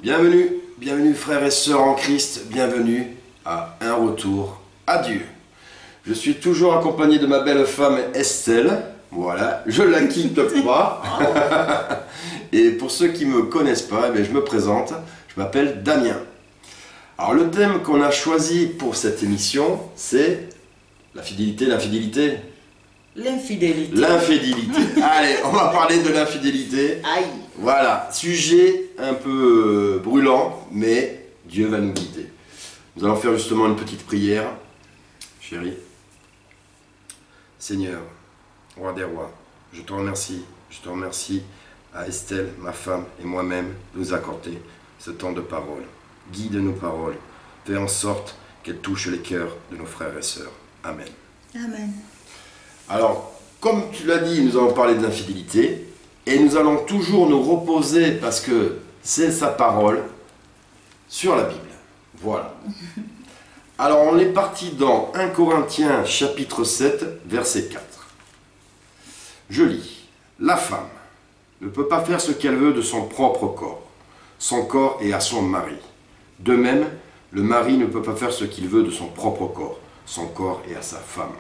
Bienvenue, bienvenue frères et sœurs en Christ, bienvenue à Un Retour à Dieu. Je suis toujours accompagné de ma belle femme Estelle, voilà, je la quitte pas. Et pour ceux qui ne me connaissent pas, je me présente, je m'appelle Damien. Alors le thème qu'on a choisi pour cette émission, c'est la fidélité, l'infidélité. L'infidélité. L'infidélité. Allez, on va parler de l'infidélité. Aïe. Voilà, sujet un peu brûlant, mais Dieu va nous guider. Nous allons faire justement une petite prière. Chérie, Seigneur, Roi des rois, je te remercie à Estelle, ma femme et moi-même de nous accorder ce temps de parole. Guide nos paroles, fais en sorte qu'elles touchent les cœurs de nos frères et sœurs. Amen. Amen. Alors, comme tu l'as dit, nous allons parler de l'infidélité et nous allons toujours nous reposer, parce que c'est sa parole, sur la Bible. Voilà. Alors, on est parti dans 1 Corinthiens chapitre 7, verset 4. Je lis. La femme ne peut pas faire ce qu'elle veut de son propre corps. Son corps est à son mari. De même, le mari ne peut pas faire ce qu'il veut de son propre corps. Son corps est à sa femme.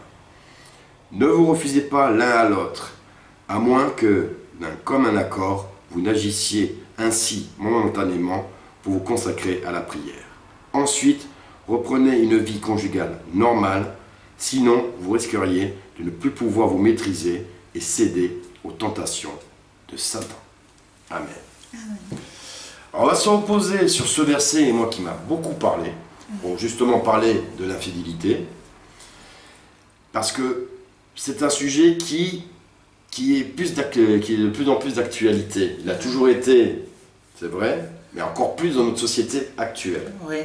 Ne vous refusez pas l'un à l'autre, à moins que, d'un commun accord, vous n'agissiez ainsi momentanément pour vous consacrer à la prière. Ensuite, reprenez une vie conjugale normale, sinon vous risqueriez de ne plus pouvoir vous maîtriser et céder aux tentations de Satan. Amen. Amen. Alors, on va se reposer sur ce verset, et moi qui m'a beaucoup parlé, pour justement parler de l'infidélité, parce que c'est un sujet qui est de plus en plus d'actualité. Il a toujours été, c'est vrai, mais encore plus dans notre société actuelle. Oui.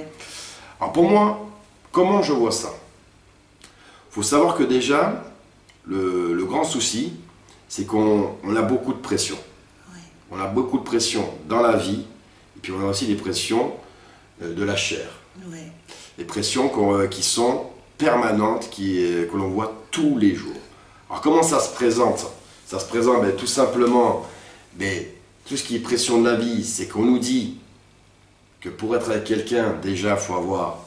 Alors pour moi, comment je vois ça? Il faut savoir que déjà, le grand souci, c'est qu'on a beaucoup de pression. Oui. On a beaucoup de pression dans la vie, et puis on a aussi des pressions de la chair. Oui. Des pressions qui sont permanentes, que l'on voit tous les jours. Alors comment ça se présente? Ça se présente tout simplement, tout ce qui est pression de la vie, c'est qu'on nous dit que pour être avec quelqu'un, déjà, il faut avoir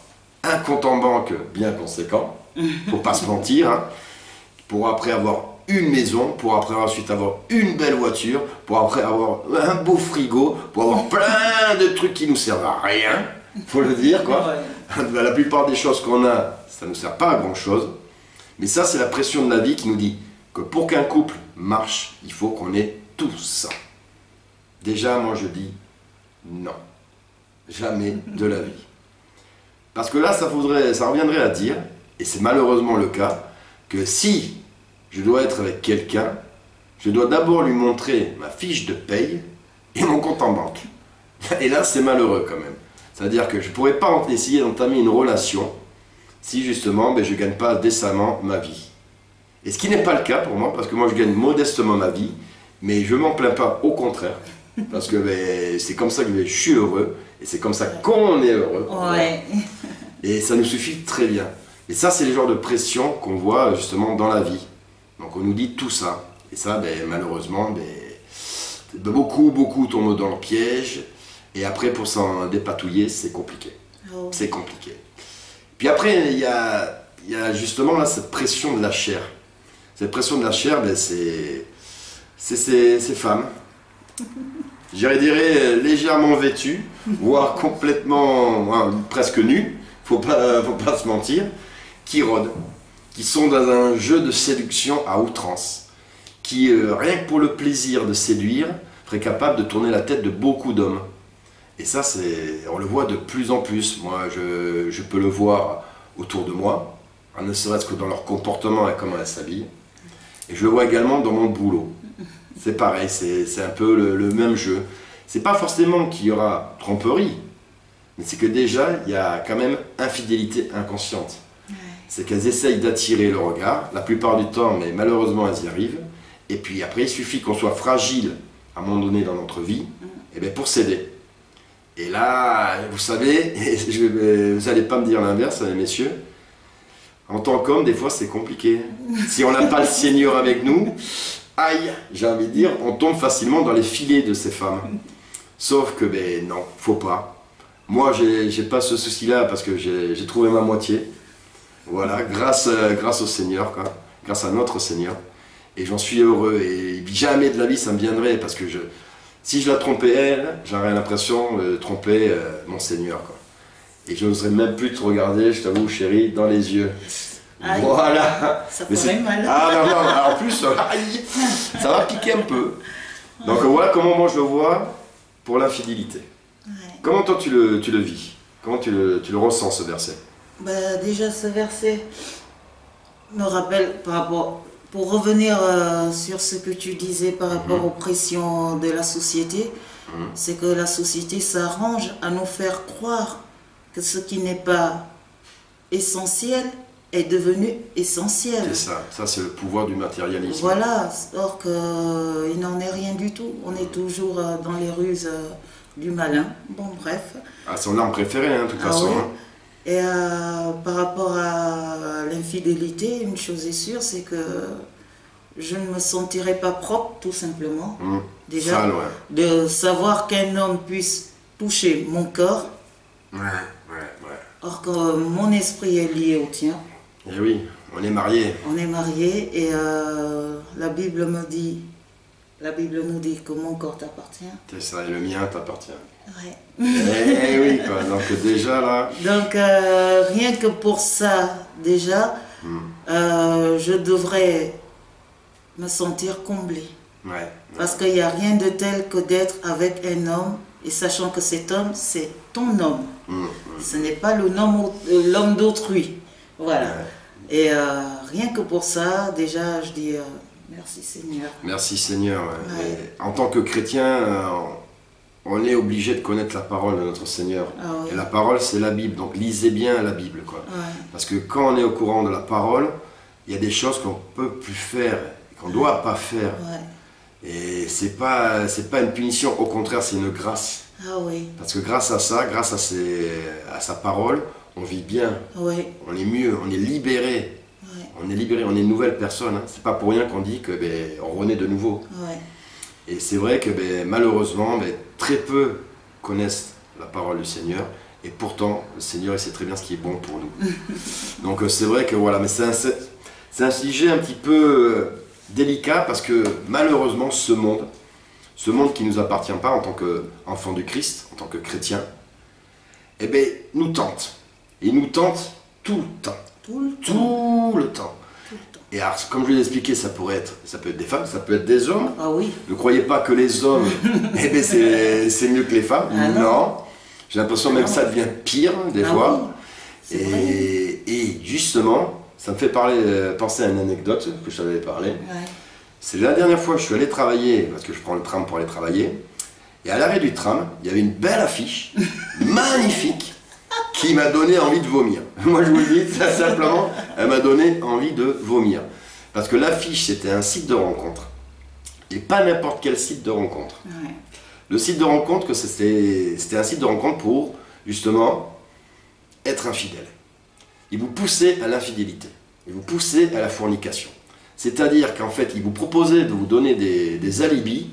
un compte en banque bien conséquent, il ne faut pas se mentir, hein, pour après avoir une maison, pour après ensuite avoir une belle voiture, pour après avoir un beau frigo, pour avoir plein de trucs qui nous servent à rien, il faut le dire, quoi. Ouais. La plupart des choses qu'on a, ça ne nous sert pas à grand chose, mais ça c'est la pression de la vie qui nous dit que pour qu'un couple marche, il faut qu'on ait tout ça. Déjà, moi je dis non. Jamais de la vie. Parce que là, ça reviendrait à dire, et c'est malheureusement le cas, que si je dois être avec quelqu'un, je dois d'abord lui montrer ma fiche de paye et mon compte en banque. Et là, c'est malheureux quand même. C'est-à-dire que je ne pourrais pas essayer d'entamer une relation si justement je ne gagne pas décemment ma vie. Et ce qui n'est pas le cas pour moi, parce que moi je gagne modestement ma vie, mais je ne m'en plains pas, au contraire. Parce que c'est comme ça que je suis heureux, et c'est comme ça qu'on est heureux. Ouais. Et ça nous suffit très bien. Et ça, c'est le genre de pression qu'on voit justement dans la vie. Donc on nous dit tout ça. Et ça, malheureusement, beaucoup tombent dans le piège. Et après, pour s'en dépatouiller, c'est compliqué. Oh. C'est compliqué. Puis après, il y a justement là, cette pression de la chair. Cette pression de la chair, c'est ces femmes. Je dirais légèrement vêtues, voire complètement, presque nues, faut pas se mentir, qui rôdent, qui sont dans un jeu de séduction à outrance, qui, rien que pour le plaisir de séduire, seraient capables de tourner la tête de beaucoup d'hommes. Et ça, on le voit de plus en plus. Moi, je peux le voir autour de moi, ne serait-ce que dans leur comportement et comment elles s'habillent. Et je le vois également dans mon boulot. C'est pareil, c'est un peu le même jeu. C'est pas forcément qu'il y aura tromperie, mais c'est que déjà, il y a quand même infidélité inconsciente. Ouais. C'est qu'elles essayent d'attirer le regard, la plupart du temps, mais malheureusement, elles y arrivent. Et puis après, il suffit qu'on soit fragile à un moment donné dans notre vie, pour céder. Et là, vous savez, vous n'allez pas me dire l'inverse, messieurs, en tant qu'homme, des fois, c'est compliqué. Si on n'a pas le Seigneur avec nous, aïe, j'ai envie de dire, on tombe facilement dans les filets de ces femmes. Sauf que, ben non, faut pas. Moi, j'ai pas ce souci-là parce que j'ai trouvé ma moitié. Voilà, grâce au Seigneur, quoi. Grâce à notre Seigneur. Et j'en suis heureux. Et jamais de la vie, ça me viendrait parce que si je la trompais elle, j'aurais l'impression de tromper mon Seigneur, quoi. Et je n'oserais même plus te regarder, je t'avoue, chérie, dans les yeux. Aïe. Voilà. Ça Mais ferait mal. Ah non, non, en plus, aïe, ça va piquer un peu. Donc voilà comment moi je le vois pour l'infidélité. Ouais. Comment toi tu le vis? Comment tu le ressens ce verset? Bah, déjà, ce verset me rappelle par rapport. Pour revenir sur ce que tu disais par rapport aux pressions de la société, c'est que la société s'arrange à nous faire croire que ce qui n'est pas essentiel est devenu essentiel. C'est ça c'est le pouvoir du matérialisme. Voilà, or qu'il n'en est rien du tout. On est toujours dans les ruses du malin. Bon, bref. Ah, c'est son arme préférée, hein, de toute façon. Oui. Hein. Et par rapport à l'infidélité, une chose est sûre, c'est que je ne me sentirais pas propre, tout simplement. Déjà, Sale, ouais. de savoir qu'un homme puisse toucher mon corps, Ouais. or que mon esprit est lié au tien. Et oui, on est mariés. On est mariés et la Bible nous dit que mon corps t'appartient. C'est ça, et le mien t'appartient. Ouais. Eh oui, quoi. Donc déjà là. Donc rien que pour ça, déjà, je devrais me sentir comblée. Ouais. Parce qu'il n'y a rien de tel que d'être avec un homme et sachant que cet homme, c'est ton homme. Ce n'est pas l'homme d'autrui. Voilà. Ouais. Et rien que pour ça, déjà, je dis merci Seigneur. Merci Seigneur. Ouais. Ouais. Et en tant que chrétien, on est obligé de connaître la parole de notre Seigneur. Ah oui. Et la parole, c'est la Bible. Donc lisez bien la Bible, quoi. Ouais. Parce que quand on est au courant de la parole, il y a des choses qu'on ne peut plus faire, qu'on ne doit pas faire. Ouais. Et c'est pas une punition, au contraire, c'est une grâce. Ah oui. Parce que grâce à ça, grâce à sa parole, on vit bien, Oui. on est mieux, on est libéré. Ouais. On est libéré, on est une nouvelle personne. Hein. C'est pas pour rien qu'on dit que on renaît de nouveau. Ouais. Et c'est vrai que malheureusement, très peu connaissent la parole du Seigneur. Et pourtant, le Seigneur, il sait très bien ce qui est bon pour nous. Donc c'est vrai que voilà, mais c'est un sujet un petit peu délicat parce que malheureusement, ce monde qui ne nous appartient pas en tant qu'enfant du Christ, en tant que chrétien, nous tente. Et il nous tente tout le temps. Tout le temps. Tout le temps. Tout le temps. Et alors, comme je l'ai expliqué, ça peut être des femmes, ça peut être des hommes. Ah oui. Ne croyez pas que les hommes, c'est mieux que les femmes. Ah non. Non. J'ai l'impression même que ça devient pire des fois. Oui. C'est vrai. Et justement, ça me fait penser à une anecdote que je t'avais parlé. Ouais. C'est la dernière fois que je suis allé travailler, parce que je prends le tram pour aller travailler. Et à l'arrêt du tram, il y avait une belle affiche, magnifique, qui m'a donné envie de vomir. Moi je vous le dis, ça, simplement, elle m'a donné envie de vomir. Parce que l'affiche, c'était un site de rencontre. Et pas n'importe quel site de rencontre. Ouais. Le site de rencontre, c'était un site de rencontre pour, justement, être infidèle. Il vous poussait à l'infidélité. Il vous poussait à la fornication. C'est-à-dire qu'en fait, il vous proposait de vous donner des alibis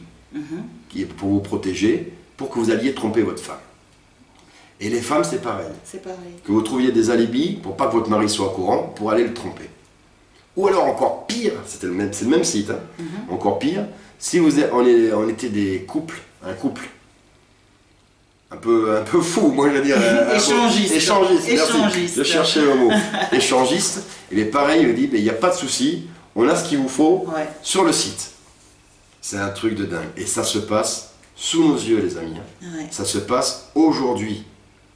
pour vous protéger, pour que vous alliez tromper votre femme. Et les femmes, c'est pareil. C'est pareil. Que vous trouviez des alibis pour pas que votre mari soit au courant, pour aller le tromper. Ou alors encore pire, c'est le même site, hein, encore pire, si on était des couples, un couple un peu fou, moi je veux dire. Échangiste. Échangiste, merci. Échangiste. Je cherchais le mot. Échangiste. Et bien pareil, il me dit, il n'y a pas de souci, on a ce qu'il vous faut Ouais. sur le site. C'est un truc de dingue. Et ça se passe sous nos yeux, les amis. Hein. Ouais. Ça se passe aujourd'hui.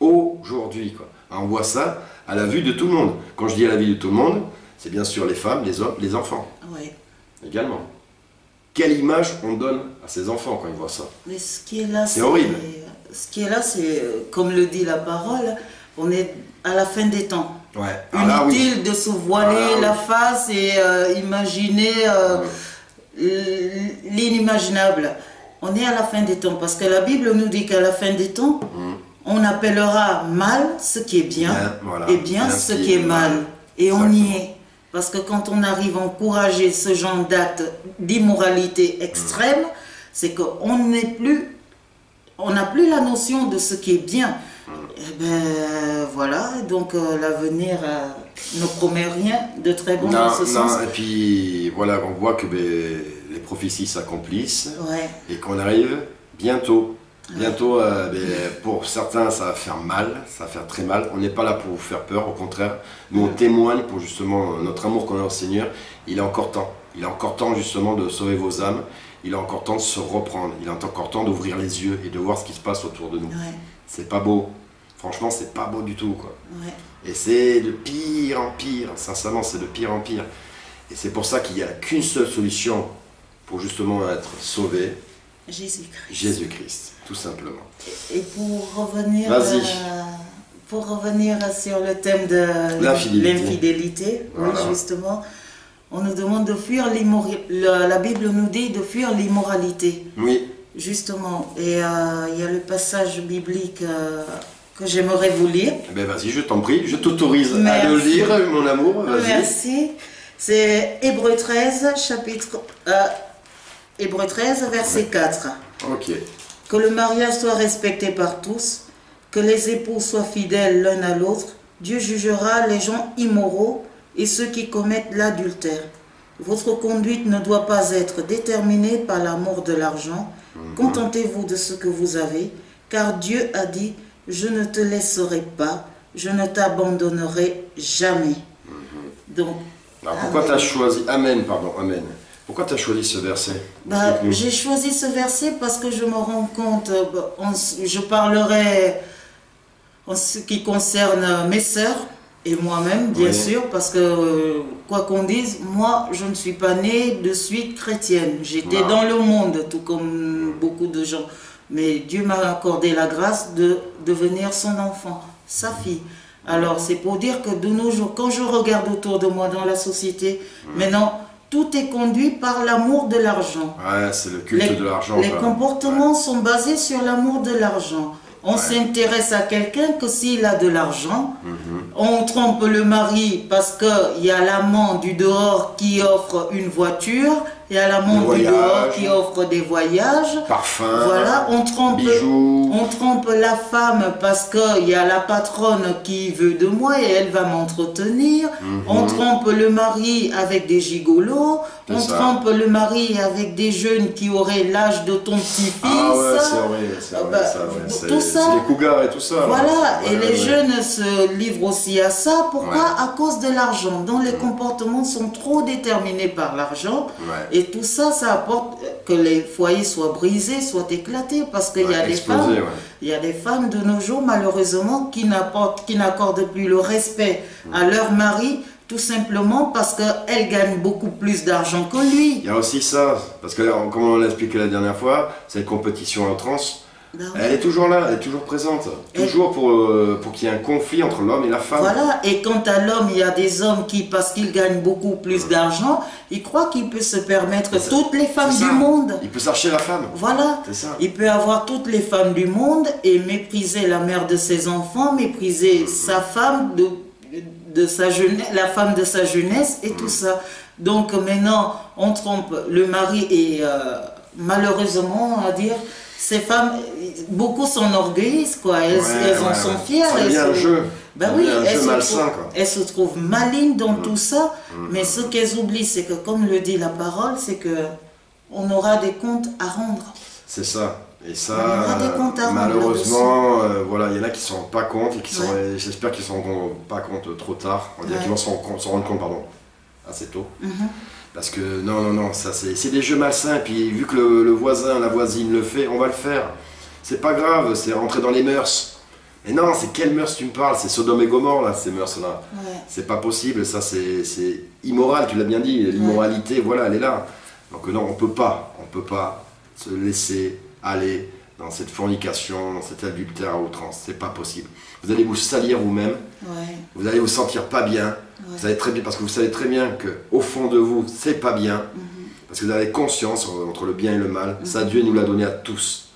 Aujourd'hui, quoi. On voit ça à la vue de tout le monde. Quand je dis à la vue de tout le monde, c'est bien sûr les femmes, les hommes, les enfants Ouais. également. Quelle image on donne à ces enfants quand ils voient ça? Mais ce qui est là, C'est horrible. Ce qui est là, c'est, comme le dit la parole, on est à la fin des temps. Ouais. Ah là, oui. Inutile de se voiler Ah, oui. la face et imaginer l'inimaginable. On est à la fin des temps parce que la Bible nous dit qu'à la fin des temps, on appellera mal ce qui est bien, voilà. et bien ce qui est mal. Et on y est. Parce que quand on arrive à encourager ce genre d'acte d'immoralité extrême, c'est qu'on n'est plus on n'a plus la notion de ce qui est bien. Eh ben voilà, donc l'avenir ne promet rien de très bon dans ce sens. Et puis voilà, on voit que les prophéties s'accomplissent Ouais. et qu'on arrive bientôt. Bientôt, pour certains, ça va faire mal, ça va faire très mal. On n'est pas là pour vous faire peur, au contraire. Nous, on témoigne pour justement notre amour qu'on a au Seigneur. Il est encore temps. Il est encore temps justement de sauver vos âmes. Il est encore temps de se reprendre. Il est encore temps d'ouvrir les yeux et de voir ce qui se passe autour de nous. Ouais. C'est pas beau. Franchement, c'est pas beau du tout, quoi. Ouais. Et c'est de pire en pire. Sincèrement, c'est de pire en pire. Et c'est pour ça qu'il n'y a qu'une seule solution pour justement être sauvé. Jésus-Christ. Jésus-Christ, tout simplement. Et pour revenir, Vas-y. Pour revenir sur le thème de l'infidélité, Voilà. oui, justement, on nous demande de fuir l'immoralité. La Bible nous dit de fuir l'immoralité. Oui. Justement, et il y a le passage biblique que j'aimerais vous lire. Eh ben vas-y, je t'en prie, je t'autorise à Merci. le lire, mon amour, vas-y. Merci. C'est Hébreux 13, Hébreux 13, verset 4. Ok. Que le mariage soit respecté par tous, que les époux soient fidèles l'un à l'autre. Dieu jugera les gens immoraux et ceux qui commettent l'adultère. Votre conduite ne doit pas être déterminée par l'amour de l'argent. Contentez-vous de ce que vous avez, car Dieu a dit, je ne te laisserai pas, je ne t'abandonnerai jamais. Donc, Alors pourquoi tu as choisi, amen, pardon, amen. Pourquoi tu as choisi ce verset? Explique-nous. j'ai choisi ce verset parce que je me rends compte, je parlerai en ce qui concerne mes sœurs et moi-même, bien Oui. sûr, parce que quoi qu'on dise, moi, je ne suis pas née de suite chrétienne. J'étais Non. dans le monde, tout comme beaucoup de gens. Mais Dieu m'a accordé la grâce de devenir son enfant, sa fille. Alors, c'est pour dire que de nos jours, quand je regarde autour de moi dans la société, maintenant, tout est conduit par l'amour de l'argent. Ouais, c'est le culte de l'argent. Les quoi. comportements sont basés sur l'amour de l'argent. On s'intéresse à quelqu'un que s'il a de l'argent. On trompe le mari parce qu'il y a l'amant du dehors qui offre une voiture, il y a l'amant du Voyage. dehors qui offre des voyages. Parfum, Voilà, on trompe la femme parce qu'il y a la patronne qui veut de moi et elle va m'entretenir. On trompe le mari avec des gigolos. C'est On ça. trompe le mari avec des jeunes qui auraient l'âge de ton petit-fils. Ah ouais, c'est horrible, c'est horrible, Bah, ça, ouais. tout C'est ça. les cougars et tout ça. là. Voilà, et Ouais, les ouais. jeunes se livrent aussi à ça. Pourquoi? Ouais. À cause de l'argent. Donc les comportements sont trop déterminés par l'argent. Ouais. Et tout ça, ça apporte que les foyers soient brisés, soient éclatés. Parce qu'il y a Ouais, des explosé, femmes, ouais. il y a des femmes de nos jours, malheureusement, qui n'accordent plus le respect à leur mari, tout simplement parce qu'elles gagnent beaucoup plus d'argent que lui. Il y a aussi ça, parce que comme on l'a expliqué la dernière fois, cette compétition à outrance, Ben oui. elle est toujours là, elle est toujours présente. Toujours pour qu'il y ait un conflit entre l'homme et la femme. Voilà, et quant à l'homme, il y a des hommes qui, parce qu'ils gagnent beaucoup plus d'argent, ils croient qu'il peut se permettre toutes les femmes C'est du ça. monde. Il peut s'acheter la femme. Voilà, C'est ça. il peut avoir toutes les femmes du monde et mépriser la mère de ses enfants, mépriser sa femme, de sa jeunesse, la femme de sa jeunesse et tout ça. Donc maintenant, on trompe le mari et malheureusement, à dire, ces femmes, beaucoup s'enorgueillissent, quoi. Elles en sont fières. Ça devient un jeu. Ben Ça oui, devient un jeu malsain, quoi. elles se trouvent malignes dans tout ça, mais ce qu'elles oublient, c'est que, comme le dit la parole, c'est que on aura des comptes à rendre. C'est ça. Et On aura ça, des comptes à rendre malheureusement, voilà, il y en a qui ne s'en rendent pas compte et qui Ouais. j'espère qu'ils ne s'en rendront pas compte trop tard. On va dire Ouais. qu'ils vont s'en rendre compte, pardon, assez tôt. Parce que non, ça c'est des jeux malsains. Et puis vu que le voisin, la voisine le fait, on va le faire. C'est pas grave, c'est rentrer dans les mœurs. Mais non, c'est quelles mœurs tu me parles? C'est Sodome et Gomorre, là, ces mœurs-là. Ouais. C'est pas possible, ça c'est immoral, tu l'as bien dit. L'immoralité, voilà, elle est là. Donc non, on peut pas se laisser aller dans cette fornication, dans cet adultère à outrance. C'est pas possible. Vous allez vous salir vous-même. Ouais. Vous allez vous sentir pas bien. Vous savez très bien, parce que vous savez très bien que au fond de vous, c'est pas bien. Parce que vous avez conscience entre le bien et le mal. Ça, Dieu nous l'a donné à tous.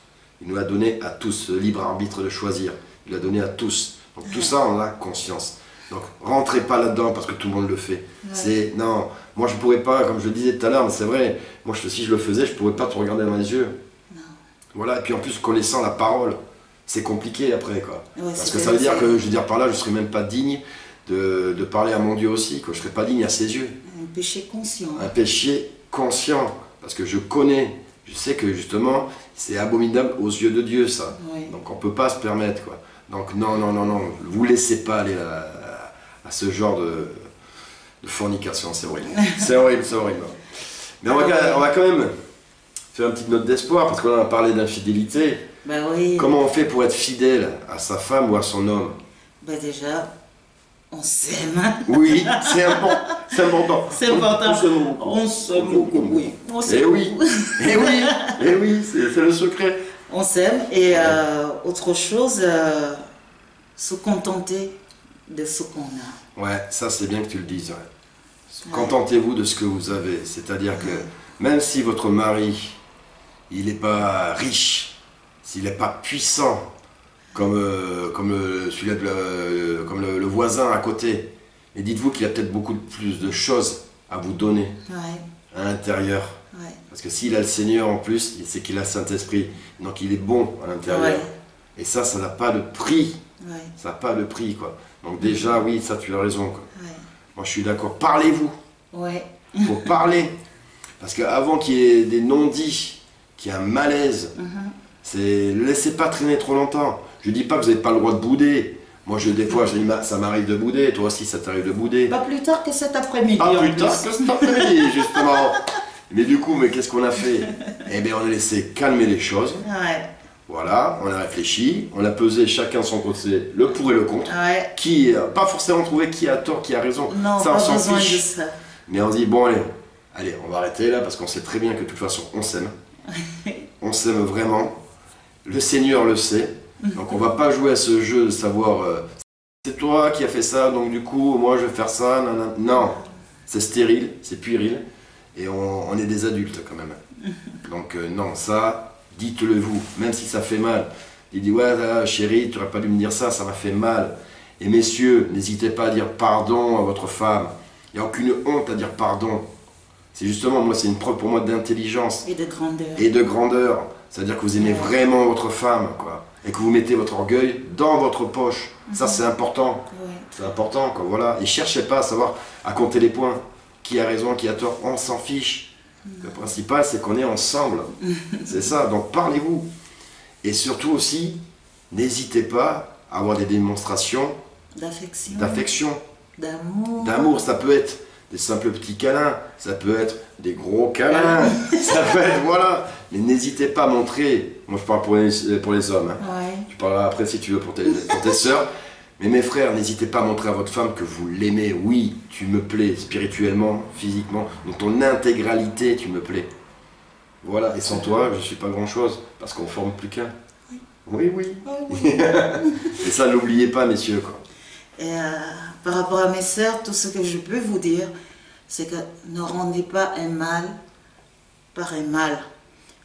Il nous l'a donné à tous, le libre arbitre de choisir. Il l'a donné à tous. Donc tout ça, on a conscience. Donc rentrez pas là-dedans parce que tout le monde le fait. C'est non, moi je pourrais pas, comme je le disais tout à l'heure, mais c'est vrai. Moi si je le faisais, je pourrais pas te regarder dans les yeux. Voilà, et puis en plus, connaissant la parole, c'est compliqué après, quoi. Ouais, Parce que ça veut dire que, je veux dire par là, je ne serais même pas digne de parler à mon Dieu aussi, quoi. Je ne serais pas digne à ses yeux. un péché conscient. Un péché conscient, parce que je connais, je sais que justement, c'est abominable aux yeux de Dieu, ça. Oui. Donc on ne peut pas se permettre, quoi. Donc non, non, non, non, vous laissez pas aller à ce genre de fornication, c'est horrible. C'est horrible, c'est horrible. Mais on va quand même faire une petite note d'espoir, parce qu'on a parlé d'infidélité. Ben oui. Comment on fait pour être fidèle à sa femme ou à son homme? Ben déjà, on s'aime. Oui, c'est important. C'est important. C'est important. On s'aime beaucoup. Oui. On s'aime Eh oui, beaucoup. eh oui, eh oui, c'est le secret. On s'aime et autre chose, se contenter de ce qu'on a. Ouais, ça c'est bien que tu le dises. Ouais. Contentez-vous de ce que vous avez. C'est-à-dire que même si votre mari, il n'est pas riche, s'il n'est pas puissant, comme le voisin à côté, et dites-vous qu'il a peut-être beaucoup plus de choses à vous donner à l'intérieur. Ouais. Parce que s'il a le Seigneur en plus, c'est qu'il a le Saint-Esprit. Donc il est bon à l'intérieur. Ouais. Et ça n'a pas de prix. Ouais. Ça n'a pas de prix, quoi. Donc déjà, oui, ça tu as raison, quoi. Ouais. Moi je suis d'accord. Parlez-vous. Ouais. Il faut parler. Parce qu'avant qu'il y ait des non-dits, qu'il y ait un malaise, c'est laissez pas traîner trop longtemps. Je dis pas que vous n'avez pas le droit de bouder. Moi, des fois, ça m'arrive de bouder. Toi aussi, ça t'arrive de bouder. Pas plus tard que cet après-midi. Pas plus tard que cet après-midi, justement. Mais du coup, qu'est-ce qu'on a fait? Eh bien, on a laissé calmer les choses. Ouais. Voilà, on a réfléchi, on a pesé chacun de son côté le pour et le contre. Ouais. Pas forcément trouver qui a tort, qui a raison. Non, ça, on pas s'en besoin fiche. de ça. Mais on dit, bon, allez, on va arrêter là parce qu'on sait très bien que de toute façon, on s'aime. On s'aime vraiment. Le Seigneur le sait. Donc, on va pas jouer à ce jeu de savoir, c'est toi qui as fait ça, donc du coup, moi je vais faire ça. Nanana. Non, c'est stérile, c'est puéril. Et on est des adultes quand même. Donc, non, ça, dites-le vous, même si ça fait mal. Il dit, ouais, là, chérie, tu n'aurais pas dû me dire ça, ça m'a fait mal. Et messieurs, n'hésitez pas à dire pardon à votre femme. Il n'y a aucune honte à dire pardon. C'est justement, moi, c'est une preuve pour moi d'intelligence. Et de grandeur. Et de grandeur. C'est-à-dire que vous aimez vraiment votre femme, quoi. Et que vous mettez votre orgueil dans votre poche. Ça, c'est important. Ouais. C'est important, quoi, voilà. Et cherchez pas à savoir, à compter les points. Qui a raison, qui a tort, on s'en fiche. Le principal, c'est qu'on est ensemble. C'est ça, donc parlez-vous. Et surtout aussi, n'hésitez pas à avoir des démonstrations D'affection. D'amour. D'amour, ça peut être des simples petits câlins, ça peut être des gros câlins, ça peut être, voilà. Mais n'hésitez pas à montrer, moi je parle pour les hommes, hein. Ouais. Tu parleras après si tu veux pour tes sœurs. Mais mes frères, n'hésitez pas à montrer à votre femme que vous l'aimez. Oui, tu me plais spirituellement, physiquement, dans ton intégralité, tu me plais. Voilà, et sans toi, je ne suis pas grand-chose, parce qu'on ne forme plus qu'un. Oui, oui. Oui. Et ça, n'oubliez pas, messieurs, quoi. Et par rapport à mes sœurs, tout ce que je peux vous dire, c'est que ne rendez pas un mal par un mal.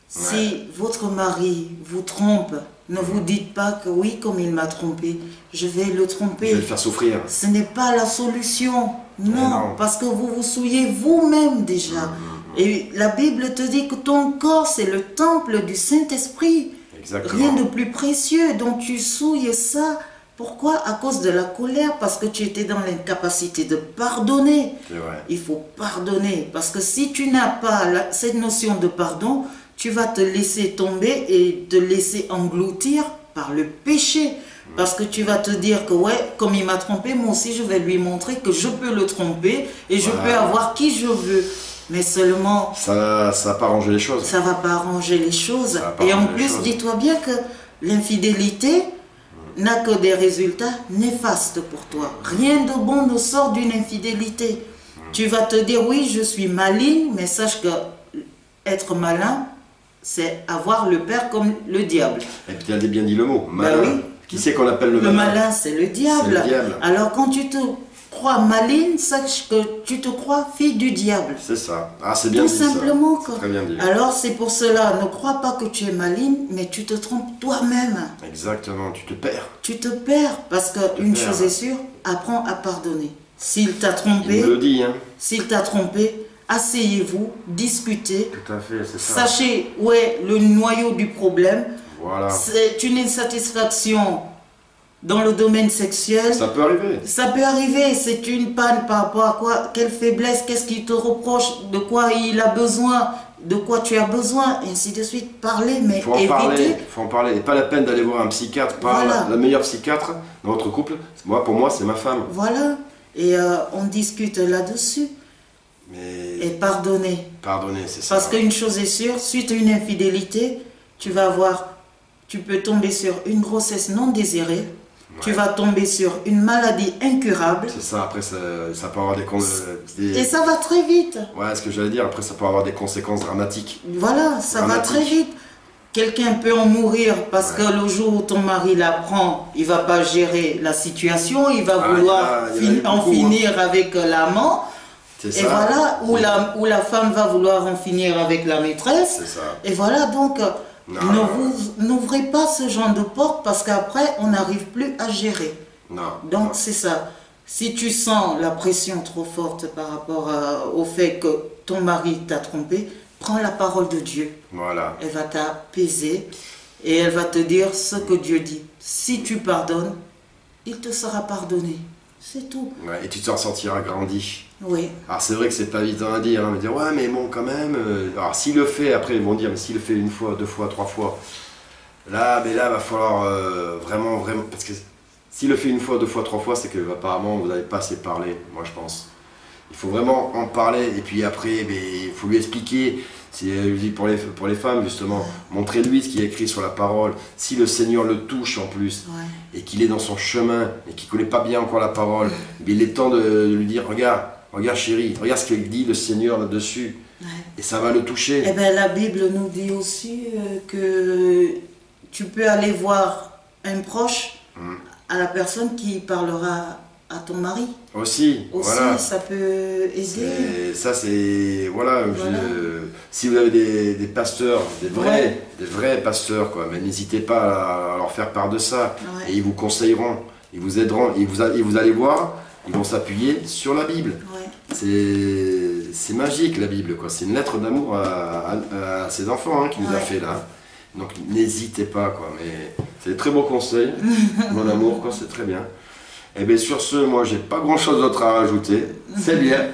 Si votre mari vous trompe, ne vous dites pas que oui, comme il m'a trompé, je vais le tromper. Je vais le faire souffrir. Ce n'est pas la solution. Non, non. Parce que vous vous souillez vous-même déjà. Et la Bible te dit que ton corps, c'est le temple du Saint-Esprit. Exactement. Rien de plus précieux. Donc tu souilles ça. Pourquoi? À cause de la colère, parce que tu étais dans l'incapacité de pardonner. C'est vrai. Il faut pardonner. Parce que si tu n'as pas cette notion de pardon, tu vas te laisser tomber et te laisser engloutir par le péché. Parce que tu vas te dire que ouais, comme il m'a trompé, moi aussi je vais lui montrer que je peux le tromper et je peux avoir qui je veux. Mais seulement... Ça va pas arranger les choses. Ça va pas arranger les choses. Et en plus, dis-toi bien que l'infidélité n'a que des résultats néfastes pour toi. Rien de bon ne sort d'une infidélité. Tu vas te dire, oui, je suis maligne, mais sache que être malin, c'est avoir le père comme le diable. Et puis tu as bien dit le mot, malin. Ben oui. Qui c'est qu'on appelle le malin? Le malin, c'est le diable. C'est le diable. Alors quand tu te crois maligne, sache que tu te crois fille du diable. C'est ça. Ah, c'est bien Tout dit simplement. ça. C'est très bien dit. Alors c'est pour cela, ne crois pas que tu es maligne, mais tu te trompes toi-même. Exactement, tu te perds. Tu te perds parce qu'une chose est sûre, apprends à pardonner. S'il t'a trompé, Il me le dit, hein. s'il t'a trompé, asseyez-vous, discutez. Tout à fait, c'est ça. Sachez où est le noyau du problème. Voilà. C'est une insatisfaction dans le domaine sexuel. Ça peut arriver. Ça peut arriver, c'est une panne par rapport à quoi, quelle faiblesse, qu'est-ce qu'il te reproche, de quoi il a besoin, de quoi tu as besoin, et ainsi de suite. Parler, mais faut en éviter. parler, faut en parler. Et pas la peine d'aller voir un psychiatre. Voilà. La meilleure psychiatre dans votre couple, pour moi, c'est ma femme. Voilà, et on discute là-dessus. Mais Et pardonner. pardonner, c'est ça. Parce qu'une chose est sûre, suite à une infidélité, tu peux tomber sur une grossesse non désirée. Tu vas tomber sur une maladie incurable. C'est ça, après ça peut avoir Et ça va très vite. Ouais, ce que j'allais dire, après ça peut avoir des conséquences dramatiques. Voilà, ça va très vite. Quelqu'un peut en mourir parce que le jour où ton mari l'apprend, il va pas gérer la situation, il va vouloir en finir avec l'amant. C'est Et ça. voilà, où la femme va vouloir en finir avec la maîtresse. C'est ça. Et voilà, donc... N'ouvrez pas ce genre de porte parce qu'après, on n'arrive plus à gérer. Donc, c'est ça. Si tu sens la pression trop forte par rapport au fait que ton mari t'a trompé, prends la parole de Dieu. Voilà. Elle va t'apaiser et elle va te dire ce que Dieu dit. Si tu pardonnes, il te sera pardonné. C'est tout. Ouais, et tu te sentiras grandi. Oui. Alors c'est vrai que c'est pas évident à dire, mais dire ouais mais bon quand même. Alors s'il le fait, après ils vont dire mais s'il le fait une fois, deux fois, trois fois, là va falloir vraiment, parce que s'il le fait une fois, deux fois, trois fois, c'est que apparemment vous n'avez pas assez parlé, moi je pense. Il faut vraiment en parler et puis après il faut lui expliquer. Je dis pour les femmes justement, montrez-lui ce qui est écrit sur la parole. Si le Seigneur le touche en plus et qu'il est dans son chemin et qu'il ne connaît pas bien encore la parole, il est temps de lui dire regarde chérie, regarde ce qu'il dit le Seigneur là-dessus. Et ça va le toucher. Eh bien la Bible nous dit aussi que tu peux aller voir un proche à la personne qui parlera à ton mari. Aussi, voilà. Ça peut aider. Ça c'est, si vous avez des pasteurs, des vrais pasteurs, quoi, mais n'hésitez pas à leur faire part de ça. Et ils vous conseilleront, ils vous aideront, et vous allez voir, ils vont s'appuyer sur la Bible. C'est magique la Bible, quoi. C'est une lettre d'amour à ses enfants qui nous a fait là. Donc n'hésitez pas, quoi. Mais c'est des très beaux conseils, mon amour, quoi, c'est très bien. Et bien sur ce, moi j'ai pas grand chose d'autre à rajouter, c'est bien.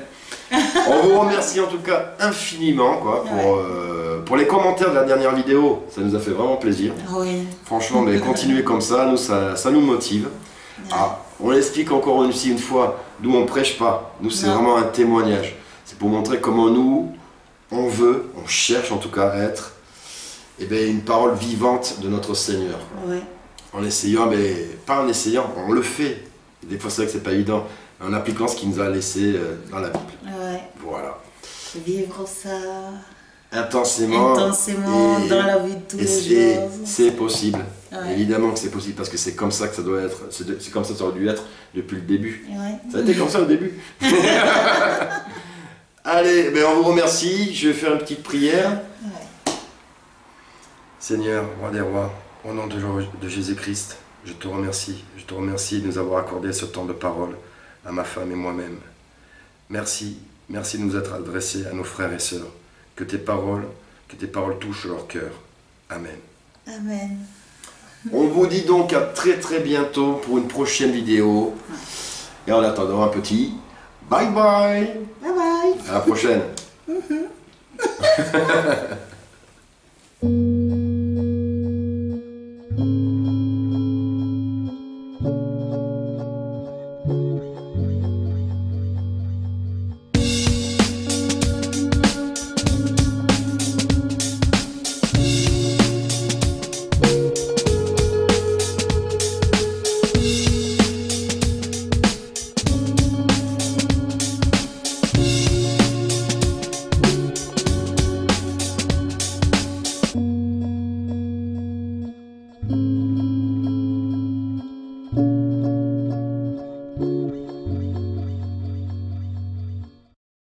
On vous remercie en tout cas infiniment quoi, pour les commentaires de la dernière vidéo, ça nous a fait vraiment plaisir. Franchement, mais continuez comme ça, nous ça nous motive. On l'explique encore une fois, nous on prêche pas, nous c'est vraiment un témoignage. C'est pour montrer comment nous, on cherche en tout cas à être une parole vivante de notre Seigneur. En essayant, mais pas en essayant, on le fait. Des fois c'est vrai que c'est pas évident, en appliquant ce qu'il nous a laissé dans la Bible. Voilà. Vivre ça intensément dans la vie de tous les jours. C'est possible. Évidemment que c'est possible parce que c'est comme ça que ça doit être. C'est comme ça que ça aurait dû être depuis le début. Ça a été comme ça au début. Allez, on vous remercie. Je vais faire une petite prière. Seigneur, roi des rois, au nom de Jésus-Christ, je te remercie. Je te remercie de nous avoir accordé ce temps de parole à ma femme et moi-même. Merci de nous être adressés à nos frères et sœurs. Que tes paroles touchent leur cœur. Amen. Amen. On vous dit donc à très très bientôt pour une prochaine vidéo. Et en attendant un petit bye bye. Bye bye. À la prochaine.